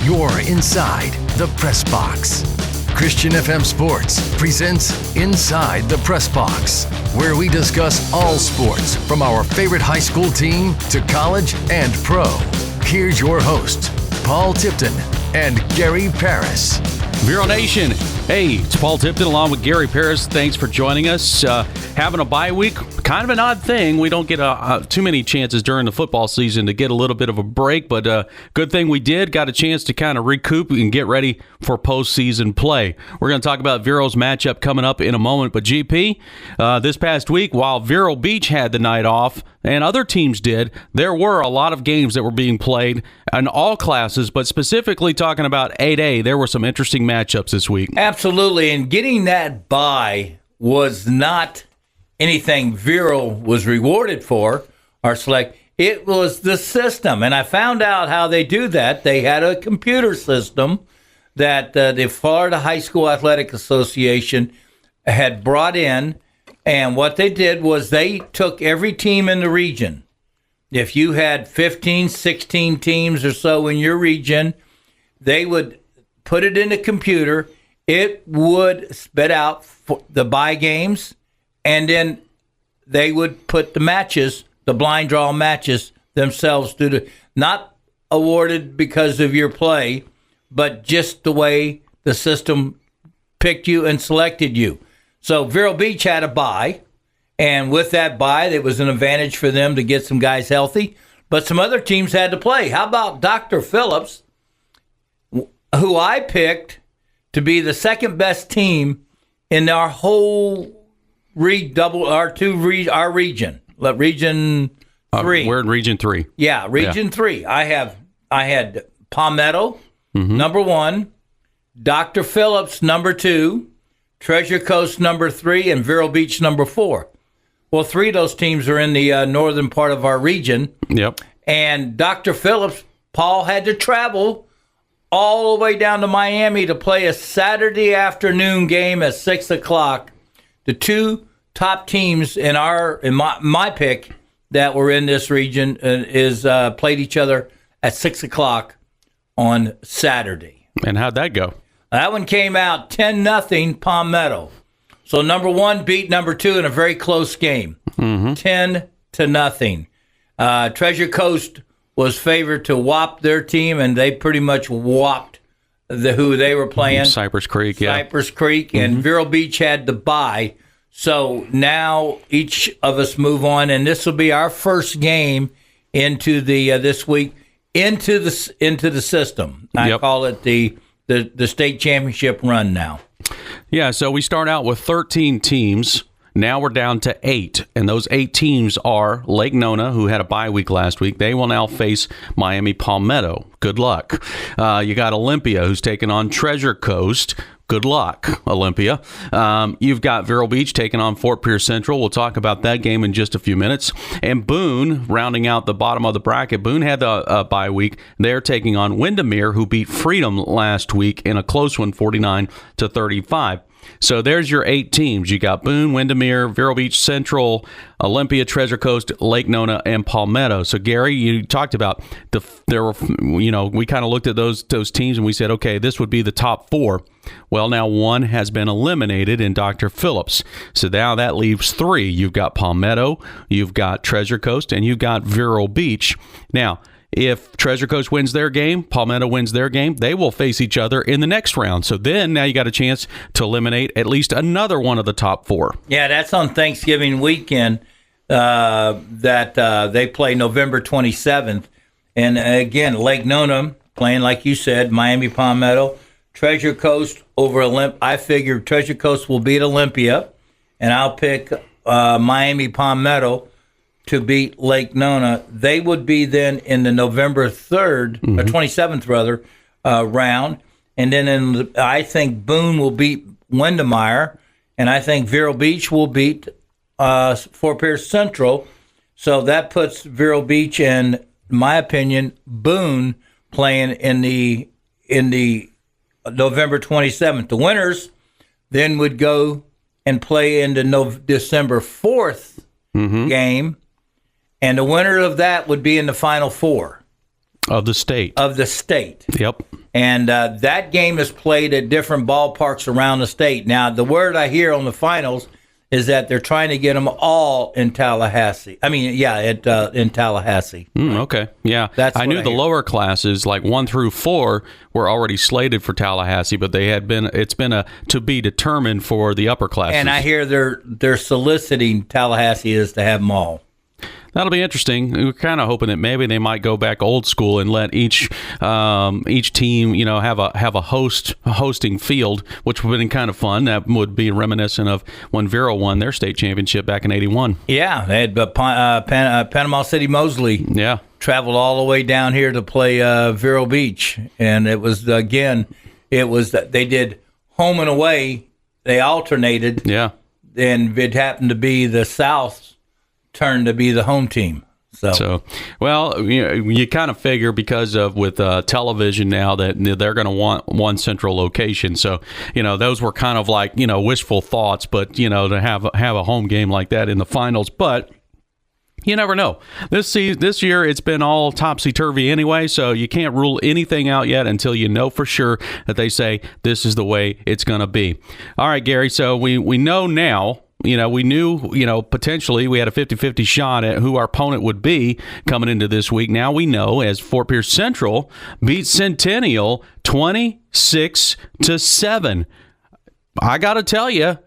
You're inside the press box. Christian FM Sports presents Inside the Press Box, where we discuss all sports from our favorite high school team to college and pro. Here's your hosts, Paul Tipton and Gary Paris. Vero Nation, hey, it's Paul Tipton along with Gary Paris. Thanks for joining us. Having a bye week, kind of an odd thing. We don't get too many chances during the football season to get a little bit of a break, but good thing we did. Got a chance to kind of recoup and get ready for postseason play. We're going to talk about Vero's matchup coming up in a moment, but GP, this past week, while Vero Beach had the night off and other teams did, there were a lot of games that were being played in all classes, but specifically talking about 8A, there were some interesting matchups this week. Absolutely, and getting that bye was not anything Vero was rewarded for or select. It was the system, and I found out how they do that. They had a computer system that the Florida High School Athletic Association had brought in, and what they did was they took every team in the region. If you had 15, 16 teams or so in your region, they would put it in the computer. It would spit out the bye games, and then they would put the matches, the blind draw matches themselves through the, not awarded because of your play, but just the way the system picked you and selected you. So Vero Beach had a bye, and with that bye, it was an advantage for them to get some guys healthy, but some other teams had to play. How about Dr. Phillips, who I picked to be the second best team in our whole our region, Region 3. We're in Region 3. Yeah, Region 3. I had Palmetto, number 1, Dr. Phillips, number 2, Treasure Coast, number 3, and Vero Beach, number 4. Well, 3 of those teams are in the northern part of our region. Yep. And Dr. Phillips, Paul had to travel all the way down to Miami to play a Saturday afternoon game at 6 o'clock. The 2 top teams in my pick that were in this region played each other at 6 o'clock on Saturday. And how'd that go? That one came out 10-0 Palmetto. So number 1 beat number 2 in a very close game, 10-0. Treasure Coast was favored to whop their team, and they pretty much whopped who they were playing. Cypress Creek, yeah. Cypress Creek, and Vero Beach had the bye. So now each of us move on, and this will be our first game into the this week into the system. I call it the state championship run now. Yeah, so we start out with 13 teams. Now we're down to 8, and those 8 teams are Lake Nona, who had a bye week last week. They will now face Miami Palmetto. Good luck. You got Olympia, who's taking on Treasure Coast. Good luck, Olympia. You've got Vero Beach taking on Fort Pierce Central. We'll talk about that game in just a few minutes. And Boone, rounding out the bottom of the bracket. Boone had the bye week. They're taking on Windermere, who beat Freedom last week in a close one, 49-35. So there's your 8 teams. You got Boone, Windermere, Vero Beach Central, Olympia, Treasure Coast, Lake Nona, and Palmetto. So Gary, you talked about we kind of looked at those teams and we said, okay, this would be the top 4. Well, now 1 has been eliminated in Dr. Phillips. So now that leaves 3. You've got Palmetto, you've got Treasure Coast, and you've got Vero Beach. Now, if Treasure Coast wins their game, Palmetto wins their game, they will face each other in the next round. So then now you got a chance to eliminate at least another one of the top 4. Yeah, that's on Thanksgiving weekend that they play November 27th. And again, Lake Nona playing, like you said, Miami Palmetto. Treasure Coast over Olympia. I figure Treasure Coast will beat Olympia, and I'll pick Miami Palmetto to beat Lake Nona. They would be then in the November 3rd, or 27th rather, round. And then I think Boone will beat Windermere, and I think Vero Beach will beat Fort Pierce Central. So that puts Vero Beach and, in my opinion, Boone playing in the November 27th. The winners then would go and play in the December 4th game, And the winner of that would be in the Final Four. Of the state. Of the state. Yep. And that game is played at different ballparks around the state. Now, the word I hear on the finals is that they're trying to get them all in Tallahassee. In Tallahassee. Okay, yeah. I knew the lower classes, like 1 through 4, were already slated for Tallahassee, but it's been a to be determined for the upper classes. And I hear they're soliciting Tallahassee is to have them all. That'll be interesting. We're kind of hoping that maybe they might go back old school and let each team, have a hosting field, which would have been kind of fun. That would be reminiscent of when Vero won their state championship back in '81. Yeah, they had Panama City Mosley. Yeah, traveled all the way down here to play Vero Beach, and it was they did home and away. They alternated. Yeah, and it happened to be the South's turn to be the home team. So well, you kind of figure because of with television now that they're going to want one central location. So those were kind of like wishful thoughts, but to have a home game like that in the finals, but. You never know. This year, it's been all topsy-turvy anyway, so you can't rule anything out yet until you know for sure that they say this is the way it's going to be. All right, Gary, so we know now, we knew, potentially we had a 50-50 shot at who our opponent would be coming into this week. Now we know as Fort Pierce Central beat Centennial 26-7. I got to tell you,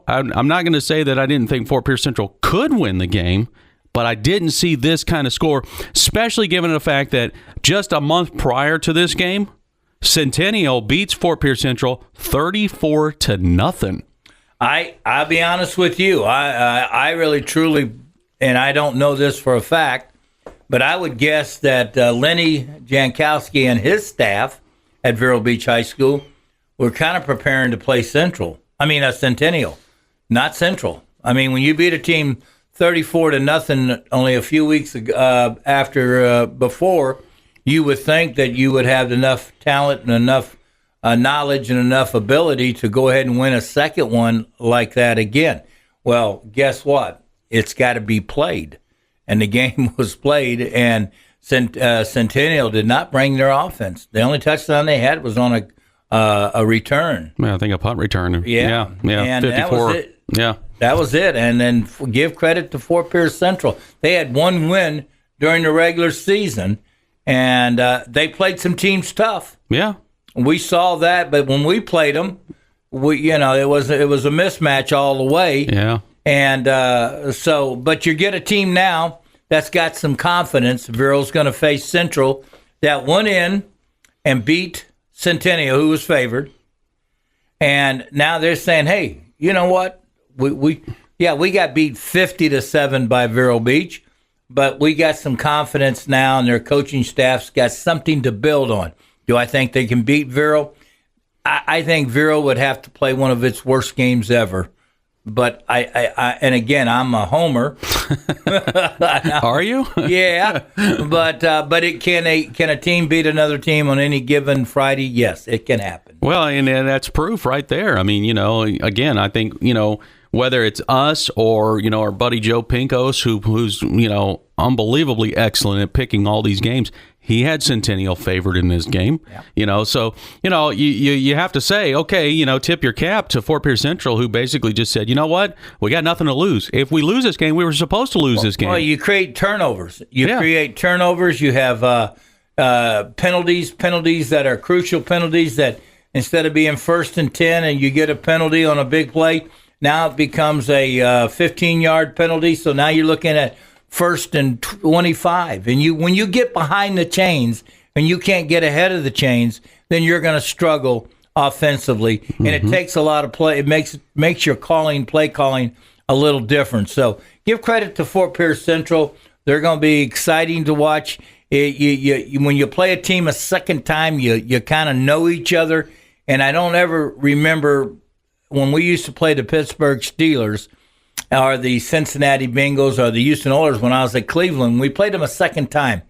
I'm not going to say that I didn't think Fort Pierce Central could win the game, but I didn't see this kind of score, especially given the fact that just a month prior to this game, Centennial beats Fort Pierce Central 34-0. I'll be honest with you. I really truly, and I don't know this for a fact, but I would guess that Lenny Jankowski and his staff at Vero Beach High School were kind of preparing to play Centennial, not Central. I mean, when you beat a team 34-0 only a few weeks before, you would think that you would have enough talent and enough knowledge and enough ability to go ahead and win a second one like that again. Well, guess what? It's got to be played. And the game was played, and Centennial did not bring their offense. The only touchdown they had was on a return. I think a punt return. Yeah. And 54. that was it. Yeah. That was it. And then give credit to Fort Pierce Central. They had one win during the regular season, and they played some teams tough. Yeah. We saw that, but when we played them, it was a mismatch all the way. Yeah. And but you get a team now that's got some confidence. Vero's going to face Central that went in and beat Centennial, who was favored. And now they're saying, hey, you know what? We got beat 50-7 by Vero Beach, but we got some confidence now, and their coaching staff's got something to build on. Do I think they can beat Vero? I think Vero would have to play one of its worst games ever. But and again, I'm a homer. Are you? Yeah, but can a team beat another team on any given Friday? Yes, it can happen. Well, and that's proof right there. I mean, again, I think whether it's us or our buddy Joe Pinkos, who's unbelievably excellent at picking all these games. He had Centennial favored in this game, So you have to say, okay, tip your cap to Fort Pierce Central, who basically just said, you know what, we got nothing to lose. If we lose this game, we were supposed to lose this game. Well, you create turnovers. You have penalties that are crucial penalties that instead of being 1st and 10 and you get a penalty on a big play, now it becomes a 15-yard penalty. So now you're looking at 1st and 25, and when you get behind the chains and you can't get ahead of the chains, then you're going to struggle offensively, and it takes a lot of play. It makes your play calling a little different. So give credit to Fort Pierce Central. They're going to be exciting to watch. When you play a team a second time, you kind of know each other, and I don't ever remember when we used to play the Pittsburgh Steelers or the Cincinnati Bengals or the Houston Oilers when I was at Cleveland. We played them a second time.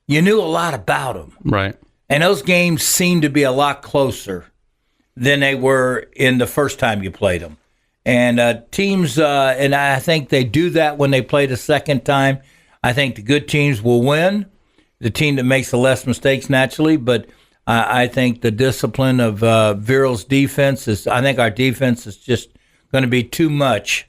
You knew a lot about them. Right. And those games seemed to be a lot closer than they were in the first time you played them. And teams, and I think they do that when they play the second time. I think the good teams will win, the team that makes the less mistakes naturally. But I think the discipline of Vero's defense I think our defense is just going to be too much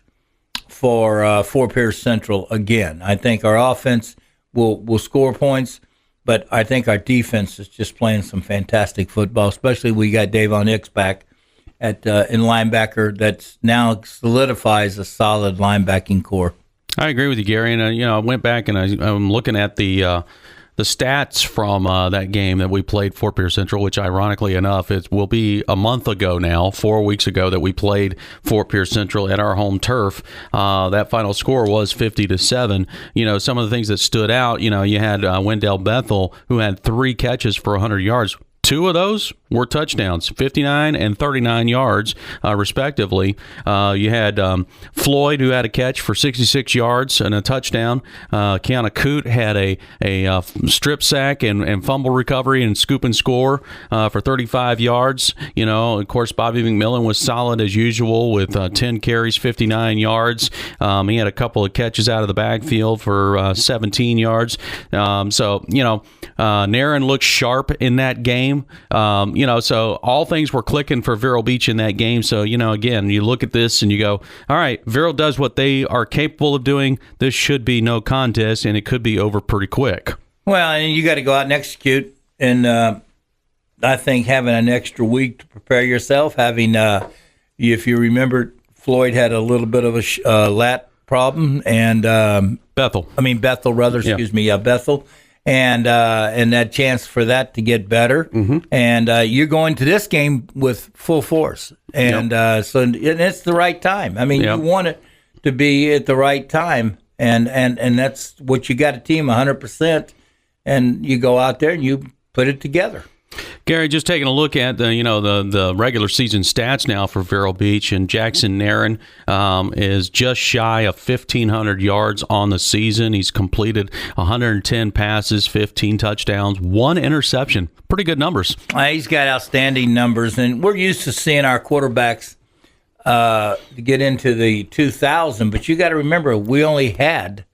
for Fort Pierce Central again. I think our offense will score points, but I think our defense is just playing some fantastic football, especially we got Davon Hicks back in linebacker that now solidifies a solid linebacking core. I agree with you, Gary. And I went back and I'm looking at the stats from that game that we played Fort Pierce Central, which ironically enough, it will be a month ago now, 4 weeks ago, that we played Fort Pierce Central at our home turf. That final score was 50-7. Some of the things that stood out, you had Wendell Bethel, who had 3 catches for 100 yards. 2 of those were touchdowns, 59 and 39 yards, respectively. You had Floyd, who had a catch for 66 yards and a touchdown. Kiana Coote had a strip sack and fumble recovery and scoop and score for 35 yards. Of course, Bobby McMillan was solid as usual with 10 carries, 59 yards. He had a couple of catches out of the backfield for 17 yards. Naren looked sharp in that game. So all things were clicking for Vero Beach in that game. So, again, you look at this and you go, all right, Vero does what they are capable of doing. This should be no contest, and it could be over pretty quick. Well, and you got to go out and execute. And I think having an extra week to prepare yourself, if you remember, Floyd had a little bit of a lat problem. And Bethel, Bethel. And that chance for that to get better. Mm-hmm. And you're going to this game with full force. And so it's the right time. You want it to be at the right time. And that's what you got, a team 100%. And you go out there and you put it together. Gary, just taking a look at the regular season stats now for Vero Beach, and Jackson Naren is just shy of 1,500 yards on the season. He's completed 110 passes, 15 touchdowns, 1 interception. Pretty good numbers. He's got outstanding numbers, and we're used to seeing our quarterbacks get into the 2,000, but you got to remember we only had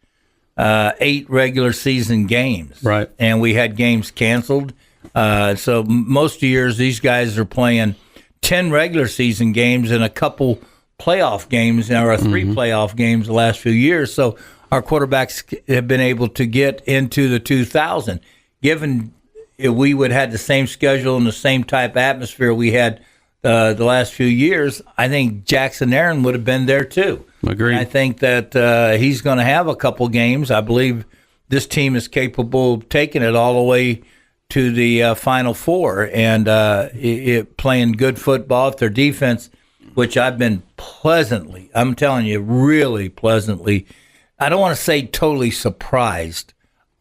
8 regular season games, right? And we had games canceled. So most years these guys are playing 10 regular season games and a couple playoff games, or 3 playoff games the last few years. So our quarterbacks have been able to get into the 2,000. Given if we would have had the same schedule and the same type of atmosphere we had the last few years, I think Jackson Aaron would have been there too. Agreed. I think that he's going to have a couple games. I believe this team is capable of taking it all the way to the Final Four and playing good football. If their defense, which I've been I'm telling you, really pleasantly, I don't want to say totally surprised.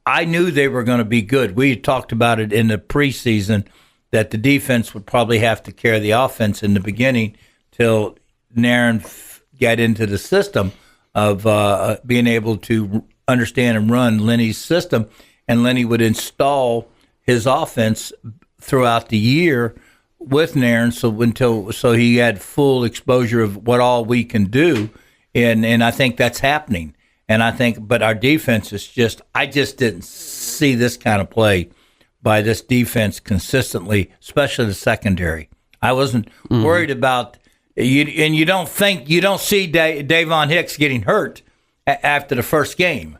I knew they were going to be good. We talked about it in the preseason that the defense would probably have to carry the offense in the beginning till Naren got into the system of being able to understand and run Lenny's system, and Lenny would install his offense throughout the year with Naren, so he had full exposure of what all we can do, and I think that's happening. And but our defense is I just didn't see this kind of play by this defense consistently, especially the secondary. I wasn't worried about you, and you don't see Davon Hicks getting hurt after the first game,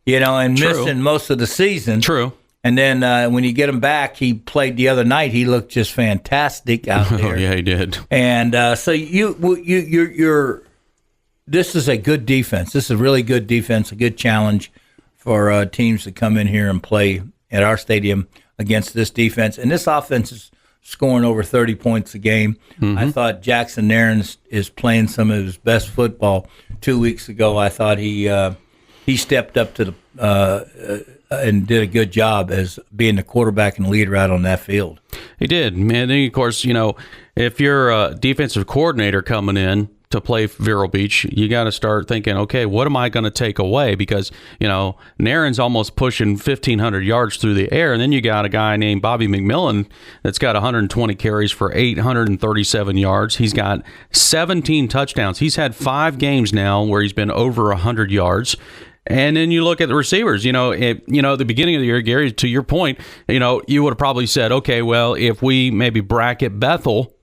and True. missing most of the season. True. And then when you get him back, he played the other night. He looked just fantastic out there. Oh, yeah, he did. And so you're this is a good defense. This is a really good defense, a good challenge for teams to come in here and play at our stadium against this defense. And this offense is scoring over 30 points a game. Mm-hmm. I thought Jackson Naren is playing some of his best football 2 weeks ago. I thought he stepped up to the and did a good job as being the quarterback and leader out on that field. He did. And then, of course, if you're a defensive coordinator coming in to play Vero Beach, you got to start thinking, okay, what am I going to take away? Because, Naren's almost pushing 1,500 yards through the air, and then you got a guy named Bobby McMillan that's got 120 carries for 837 yards. He's got 17 touchdowns. He's had 5 games now where he's been over 100 yards. And then you look at the receivers. At the beginning of the year, Gary, to your point, you would have probably said, okay, well, if we maybe bracket Bethel,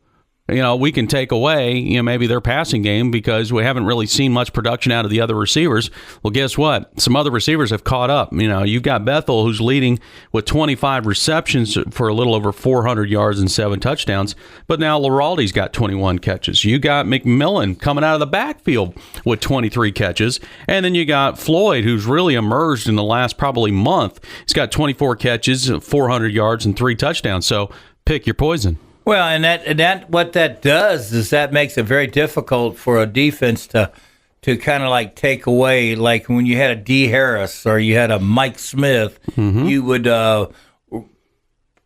we can take away, maybe their passing game because we haven't really seen much production out of the other receivers. Well, guess what? Some other receivers have caught up. You've got Bethel, who's leading with 25 receptions for a little over 400 yards and 7 touchdowns. But now Leraldi's got 21 catches. You got McMillan coming out of the backfield with 23 catches. And then you got Floyd, who's really emerged in the last probably month. He's got 24 catches, 400 yards, and 3 touchdowns. So pick your poison. Well, and that what that does is that makes it very difficult for a defense to kind of like take away, like when you had a D. Harris or you had a Mike Smith, you would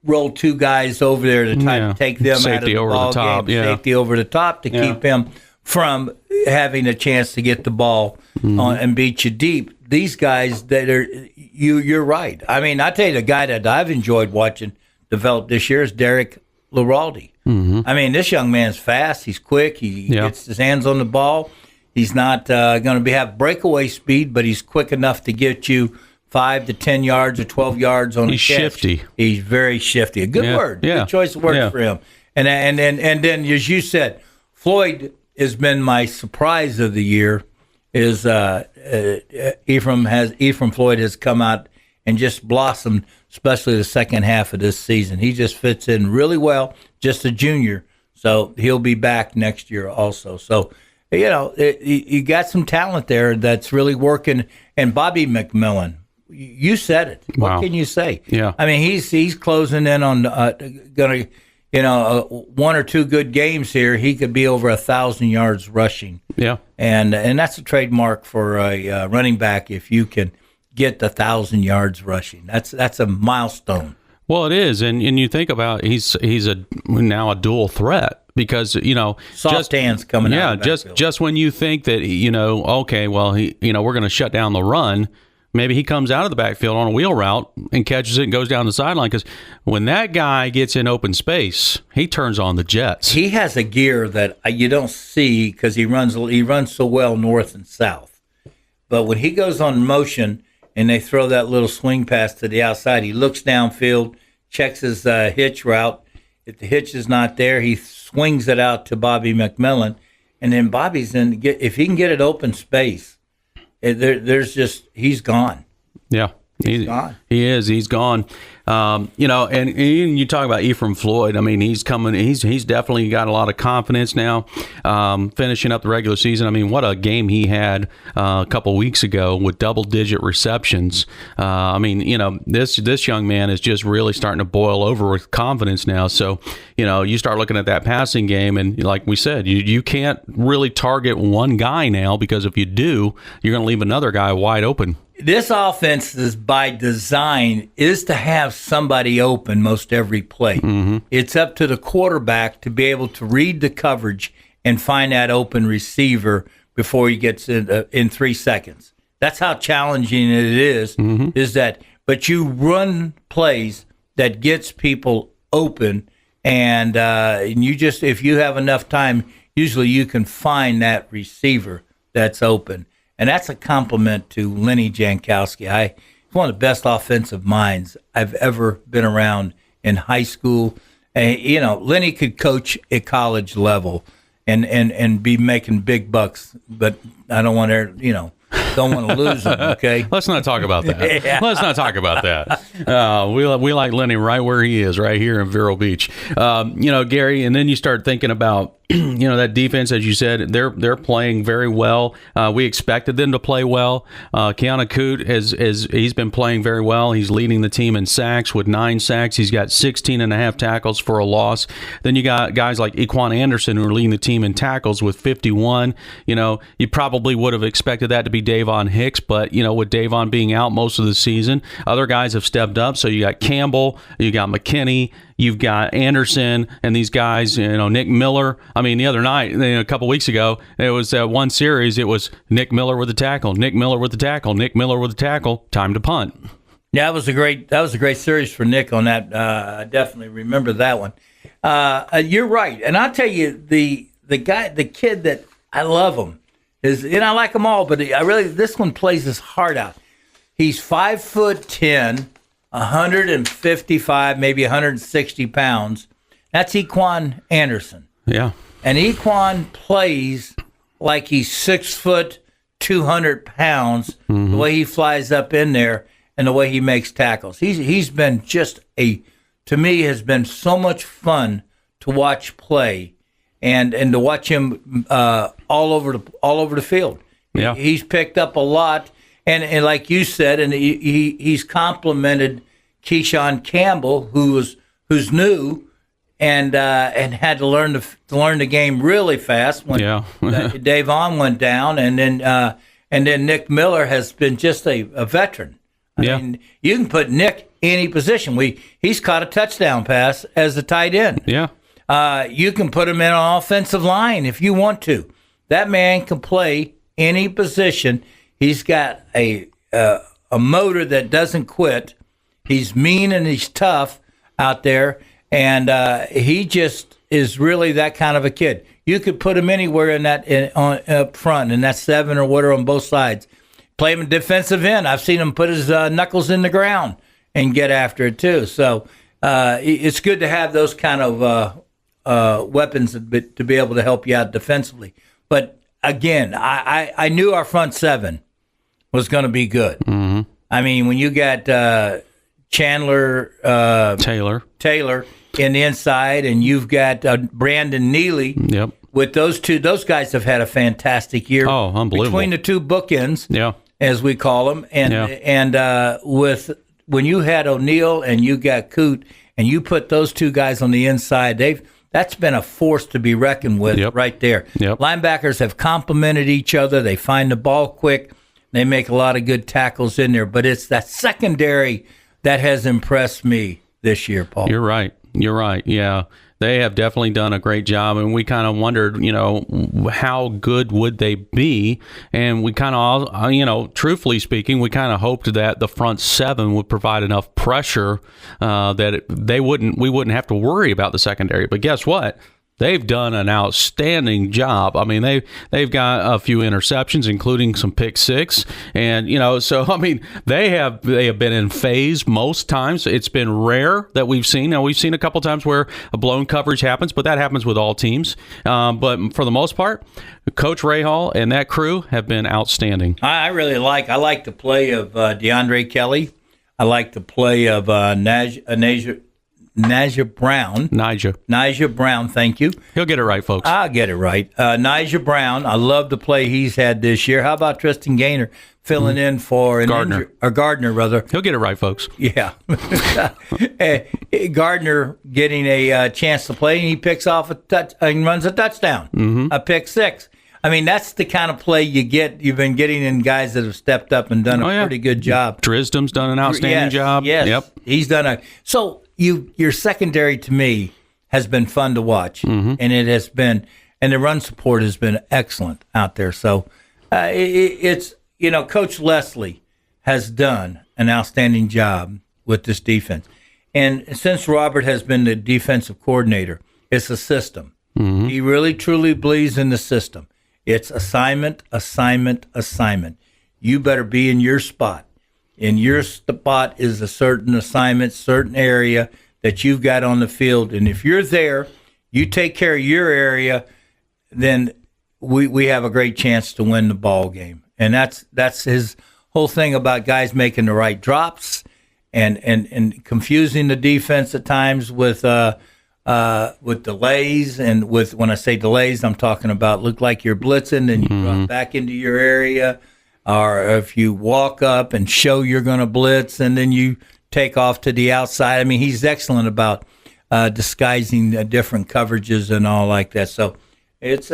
roll 2 guys over there to try to take them safety out of the ball game, safety over the top to keep him from having a chance to get the ball on and beat you deep. These guys that are you're right. I mean, I tell you, the guy that I've enjoyed watching develop this year is Derek Leraldi. I mean, this young man's fast. He's quick. He gets his hands on the ball. He's not going to have breakaway speed, but he's quick enough to get you 5 to 10 yards or 12 yards on a catch. He's shifty. He's very shifty. A good word. Good choice of words for him. And then, as you said, Floyd has been my surprise of the year. Is Ephraim Floyd has come out and just blossomed, especially the second half of this season. He just fits in really well, just a junior, so he'll be back next year also. So, you got some talent there that's really working. And Bobby McMillan, you said it. Wow. What can you say? Yeah. I mean, he's closing in on going to, 1 or 2 good games here. He could be over 1,000 yards rushing. Yeah. And that's a trademark for a running back if you can get 1,000 yards rushing. That's a milestone. Well, it is, and you think about he's now a dual threat because soft hands coming out. Yeah, just when you think that okay, well we're going to shut down the run, maybe he comes out of the backfield on a wheel route and catches it and goes down the sideline because when that guy gets in open space, he turns on the jets. He has a gear that you don't see because he runs so well north and south, but when he goes on motion and they throw that little swing pass to the outside, he looks downfield, checks his hitch route. If the hitch is not there, he swings it out to Bobby McMillan, and then Bobby's in. If he can get it open space, he's gone. Yeah, he's gone. He is. He's gone. And you talk about Ephraim Floyd. I mean, he's coming. He's definitely got a lot of confidence now. Finishing up the regular season. I mean, what a game he had a couple weeks ago with double-digit receptions. This young man is just really starting to boil over with confidence now. So, you start looking at that passing game, and like we said, you can't really target one guy now because if you do, you're going to leave another guy wide open. This offense is by design is to have somebody open most every play. It's up to the quarterback to be able to read the coverage and find that open receiver before he gets in 3 seconds. That's how challenging it is. Is that? But you run plays that gets people open, and you just if you have enough time, usually you can find that receiver that's open. And that's a compliment to Lenny Jankowski. He's one of the best offensive minds I've ever been around in high school. Lenny could coach at college level and be making big bucks, but I don't want to, don't want to lose him, okay? Let's not talk about that. Yeah. Let's not talk about that. We like Lenny right where he is, right here in Vero Beach. Gary, and then you start thinking about that defense, as you said, they're playing very well. We expected them to play well. Keanu Coote he's been playing very well. He's leading the team in sacks with 9 sacks. He's got 16 and a half tackles for a loss. Then you got guys like Equan Anderson who are leading the team in tackles with 51. You probably would have expected that to be Davon Hicks, but with Davon being out most of the season, other guys have stepped up. So you got Campbell, you got McKinney, you've got Anderson, and these guys, Nick Miller. I mean, the other night, a couple weeks ago, it was one series. It was Nick Miller with the tackle, Nick Miller with the tackle, Nick Miller with the tackle. Time to punt. Yeah, that was a great series for Nick on that. I definitely remember that one. You're right, and I'll tell you the kid that I love him. And I like them all, but this one plays his heart out. He's 5'10", 155, maybe 160 pounds. That's Equan Anderson. Yeah. And Equan plays like he's 6 foot, 200 pounds, the way he flies up in there and the way he makes tackles. He's been to me, has been so much fun to watch play and to watch him all over the field. Yeah. He's picked up a lot. And like you said, and he's complimented Keyshawn Campbell, who's new, and had to learn the game really fast when Davon went down, and then Nick Miller has been just a veteran. I mean, you can put Nick any position. He's caught a touchdown pass as a tight end. Yeah, you can put him in an offensive line if you want to. That man can play any position. He's got a motor that doesn't quit. He's mean and he's tough out there. And he just is really that kind of a kid. You could put him anywhere up front, in that 7 or whatever on both sides. Play him in defensive end. I've seen him put his knuckles in the ground and get after it too. So it's good to have those kind of weapons to be able to help you out defensively. But again, I knew our front seven was going to be good. Mm-hmm. I mean, when you got Chandler Taylor in the inside, and you've got Brandon Neely. Yep. With those guys have had a fantastic year. Oh, unbelievable! Between the two bookends, as we call them, and with when you had O'Neal and you got Coote, and you put those two guys on the inside, that's been a force to be reckoned with right there. Yep. Linebackers have complemented each other. They find the ball quick. They make a lot of good tackles in there. But it's that secondary that has impressed me this year, Paul. You're right. Yeah. They have definitely done a great job, and we kind of wondered, how good would they be? And we kind of, truthfully speaking, we kind of hoped that the front seven would provide enough pressure that we wouldn't have to worry about the secondary. But guess what? They've done an outstanding job. I mean, they've got a few interceptions, including some pick six, and so I mean, they have been in phase most times. It's been rare that we've seen. Now we've seen a couple times where a blown coverage happens, but that happens with all teams. But for the most part, Coach Rahal and that crew have been outstanding. I like the play of DeAndre Kelly. I like the play of Nijah Brown, thank you. He'll get it right, folks. I'll get it right. Nijah Brown, I love the play he's had this year. How about Tristan Gaynor filling in for Gardner, rather? He'll get it right, folks. Yeah. Gardner getting a chance to play, and he picks off and runs a touchdown, a pick six. I mean, that's the kind of play you've been getting in guys that have stepped up and done a pretty good job. Drisdom's done an outstanding job. Yes. Yep. He's done so your secondary to me has been fun to watch, and it has been, and the run support has been excellent out there. So it's Coach Leslie has done an outstanding job with this defense, and since Robert has been the defensive coordinator, it's a system. He really truly believes in the system. It's assignment. You better be in your spot. And your spot is a certain assignment, certain area that you've got on the field. And if you're there, you take care of your area, then we have a great chance to win the ball game. And that's his whole thing about guys making the right drops and confusing the defense at times with delays. And when I say delays, I'm talking about look like you're blitzing and you run back into your area. Or if you walk up and show you're going to blitz and then you take off to the outside. I mean, he's excellent about disguising different coverages and all like that. So it's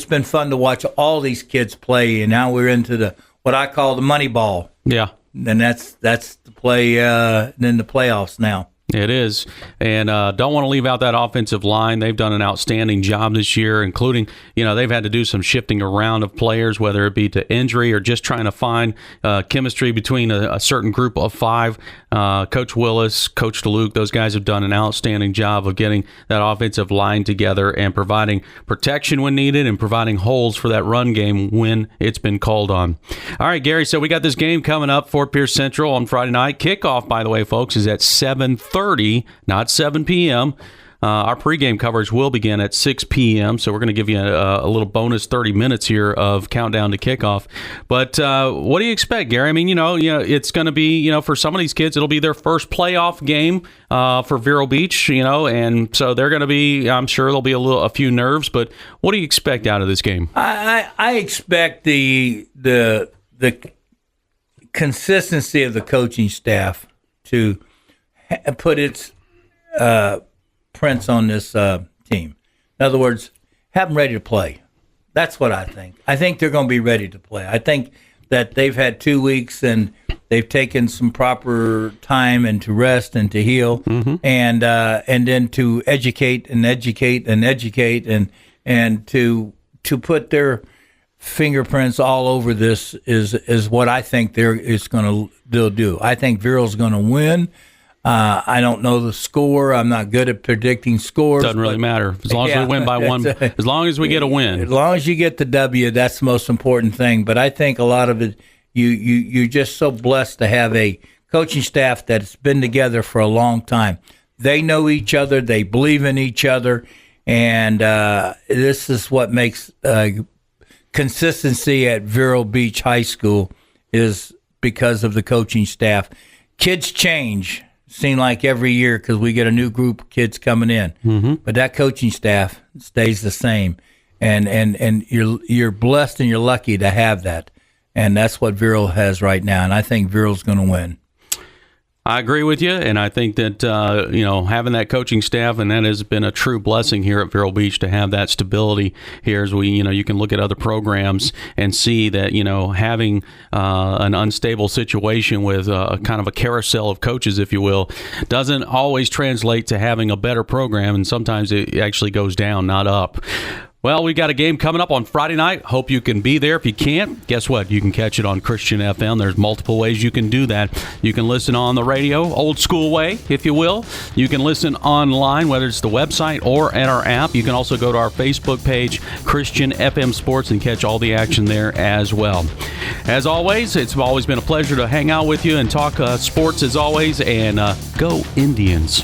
been fun to watch all these kids play. And now we're into what I call the money ball. Yeah. And that's the play in the playoffs now. It is. And don't want to leave out that offensive line. They've done an outstanding job this year, including, they've had to do some shifting around of players, whether it be to injury or just trying to find chemistry between a certain group of five. Coach Willis, Coach DeLuke, those guys have done an outstanding job of getting that offensive line together and providing protection when needed and providing holes for that run game when it's been called on. All right, Gary, so we got this game coming up, Fort Pierce Central on Friday night. Kickoff, by the way, folks, is at 7:30, not 7 p.m. Our pregame coverage will begin at 6 p.m., so we're going to give you a little bonus 30 minutes here of countdown to kickoff. But what do you expect, Gary? I mean, it's going to be, for some of these kids, it'll be their first playoff game for Vero Beach, and so they're going to be, I'm sure there'll be a few nerves, but what do you expect out of this game? I expect the consistency of the coaching staff to put its prints on this team. In other words, have them ready to play. That's what I think. I think they're going to be ready to play. I think that they've had 2 weeks and they've taken some proper time and to rest and to heal, and then to educate and to put their fingerprints all over this is what I think they'll do. I think Vero's going to win. I don't know the score. I'm not good at predicting scores. Doesn't really matter. As long as we win by one, as long as we get a win. As long as you get the W, that's the most important thing. But I think a lot of it, you're just so blessed to have a coaching staff that's been together for a long time. They know each other. They believe in each other. And this is what makes consistency at Vero Beach High School is because of the coaching staff. Kids change. Seem like every year because we get a new group of kids coming in, but that coaching staff stays the same, and you're blessed and you're lucky to have that, and that's what Vero has right now, and I think Vero's going to win. I agree with you, and I think that having that coaching staff, and that has been a true blessing here at Vero Beach to have that stability here. As we, you can look at other programs and see that having an unstable situation with kind of a carousel of coaches, if you will, doesn't always translate to having a better program, and sometimes it actually goes down, not up. Well, we got a game coming up on Friday night. Hope you can be there. If you can't, guess what? You can catch it on Christian FM. There's multiple ways you can do that. You can listen on the radio, old school way, if you will. You can listen online, whether it's the website or at our app. You can also go to our Facebook page, Christian FM Sports, and catch all the action there as well. As always, it's always been a pleasure to hang out with you and talk sports as always, and go Indians.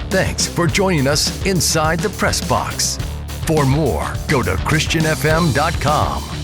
Thanks for joining us inside the press box. For more, go to ChristianFM.com.